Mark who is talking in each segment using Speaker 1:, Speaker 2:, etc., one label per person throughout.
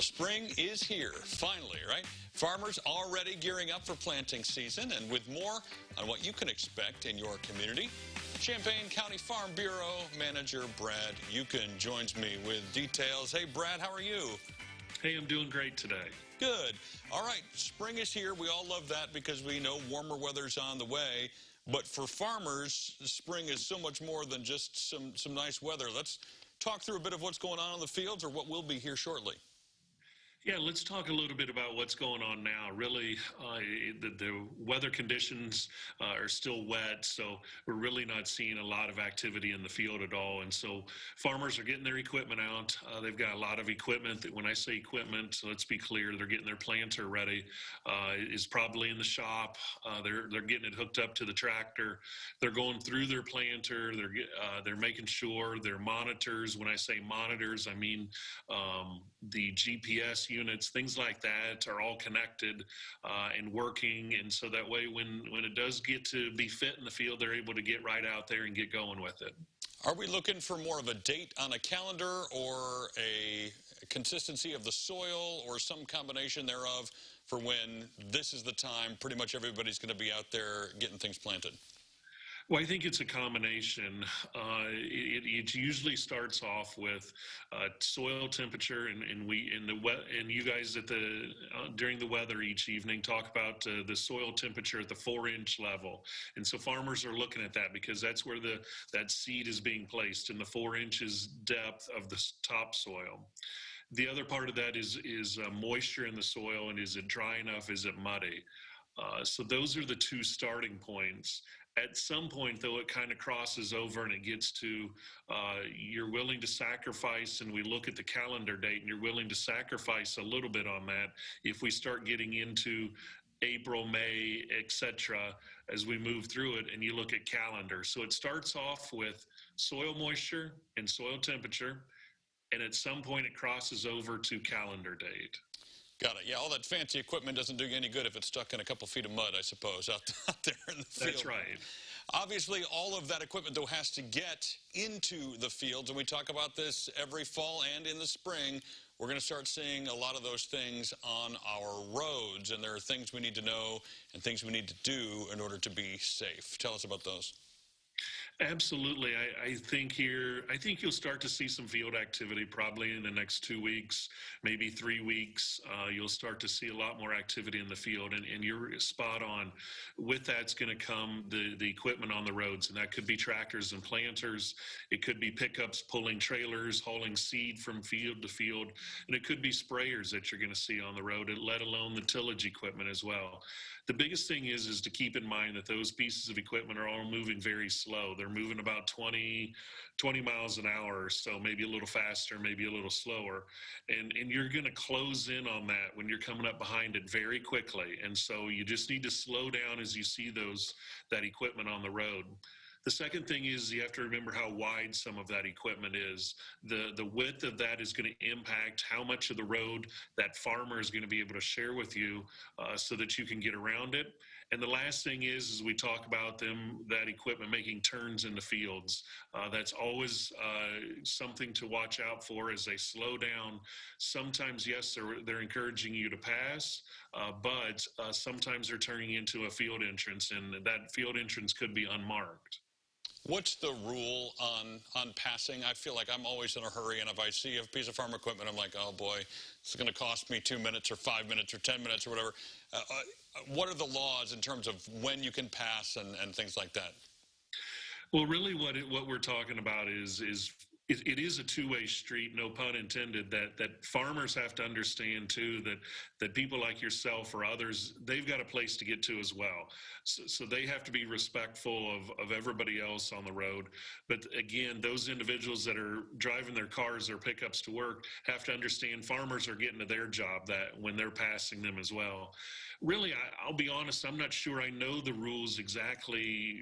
Speaker 1: Spring is here, finally, right? Farmers already gearing up for planting season, and with more on what you can expect in your community, Champaign County Farm Bureau Manager Brad Yukon joins me with details. Hey, Brad, how are you?
Speaker 2: Hey, I'm doing great today.
Speaker 1: Good. All right, spring is here. We all love that because we know warmer weather's on the way. But for farmers, spring is so much more than just some nice weather. Let's talk through a bit of what's going on in the fields or what will be here shortly.
Speaker 2: Yeah, let's talk a little bit about what's going on now. Really, the weather conditions are still wet, so we're really not seeing a lot of activity in the field at all. And so farmers are getting their equipment out. They've got a lot of equipment. When I say equipment, let's be clear, they're getting their planter ready. Is probably in the shop. They're getting it hooked up to the tractor. They're going through their planter. They're making sure their monitors. When I say monitors, I mean the GPS units, things like that, are all connected and working. And so that way, when it does get to be fit in the field, they're able to get right out there and get going with it.
Speaker 1: Are we looking for more of a date on a calendar or a consistency of the soil or some combination thereof for when this is the time pretty much everybody's going to be out there getting things planted?
Speaker 2: Well, I think it's a combination. It usually starts off with soil temperature, and you guys at the during the weather each evening talk about the soil temperature at the 4-inch level, and so farmers are looking at that because that's where that seed is being placed in the 4 inches depth of the topsoil. The other part of that is moisture in the soil, and is it dry enough? Is it muddy? So those are the two starting points. At some point, though, it kind of crosses over and it gets to you're willing to sacrifice, and we look at the calendar date, and you're willing to sacrifice a little bit on that if we start getting into April, May, etc., as we move through it, and you look at calendar. So it starts off with soil moisture and soil temperature, and at some point it crosses over to calendar date.
Speaker 1: Got it. Yeah, all that fancy equipment doesn't do you any good if it's stuck in a couple feet of mud, I suppose, out there in the field.
Speaker 2: That's right.
Speaker 1: Obviously, all of that equipment, though, has to get into the fields, and we talk about this every fall and in the spring. We're going to start seeing a lot of those things on our roads, and there are things we need to know and things we need to do in order to be safe. Tell us about those.
Speaker 2: Absolutely. I think you'll start to see some field activity probably in the next 2 weeks, maybe 3 weeks. You'll start to see a lot more activity in the field, and you're spot on. With that's going to come the equipment on the roads, and that could be tractors and planters. It could be pickups pulling trailers, hauling seed from field to field, and it could be sprayers that you're going to see on the road, let alone the tillage equipment as well. The biggest thing is to keep in mind that those pieces of equipment are all moving very slow. They're moving about 20 miles an hour or so, maybe a little faster, maybe a little slower. And you're going to close in on that when you're coming up behind it very quickly. And so you just need to slow down as you see that equipment on the road. The second thing is you have to remember how wide some of that equipment is. The width of that is going to impact how much of the road that farmer is going to be able to share with you so that you can get around it. And the last thing is we talk about that equipment making turns in the fields. That's always something to watch out for as they slow down. Sometimes, yes, they're encouraging you to pass, but sometimes they're turning into a field entrance, and that field entrance could be unmarked.
Speaker 1: What's the rule on passing? I feel like I'm always in a hurry, and if I see a piece of farm equipment, I'm like, oh boy, it's going to cost me 2 minutes or 5 minutes or 10 minutes or whatever. What are the laws in terms of when you can pass and things like that?
Speaker 2: Well, really what we're talking about is it is a two-way street, no pun intended, that farmers have to understand too, that people like yourself or others, they've got a place to get to as well. So they have to be respectful of everybody else on the road. But again, those individuals that are driving their cars or pickups to work have to understand farmers are getting to their job that when they're passing them as well. Really, I'll be honest, I'm not sure I know the rules exactly,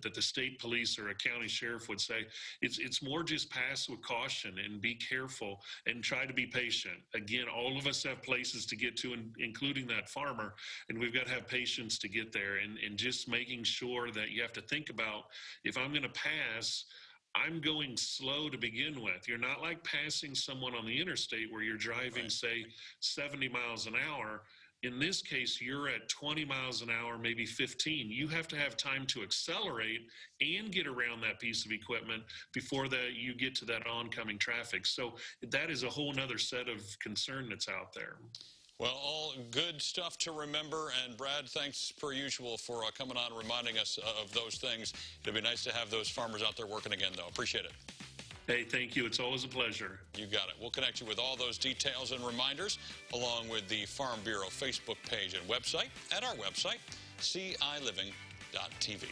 Speaker 2: that the state police or a county sheriff would say. It's more just pass with caution and be careful and try to be patient. Again, all of us have places to get to, including that farmer, and we've got to have patience to get there, and just making sure that you have to think about, if I'm going to pass, I'm going slow to begin with. You're not like passing someone on the interstate where you're driving,
Speaker 1: Right.
Speaker 2: say, 70 miles an hour. In this case, you're at 20 miles an hour, maybe 15. You have to have time to accelerate and get around that piece of equipment before that you get to that oncoming traffic. So that is a whole nother set of concern that's out there.
Speaker 1: Well, all good stuff to remember. And Brad, thanks per usual for coming on and reminding us of those things. It'd be nice to have those farmers out there working again, though. Appreciate it.
Speaker 2: Hey, thank you. It's always a pleasure.
Speaker 1: You got it. We'll connect you with all those details and reminders, along with the Farm Bureau Facebook page and website at our website, CILiving.tv.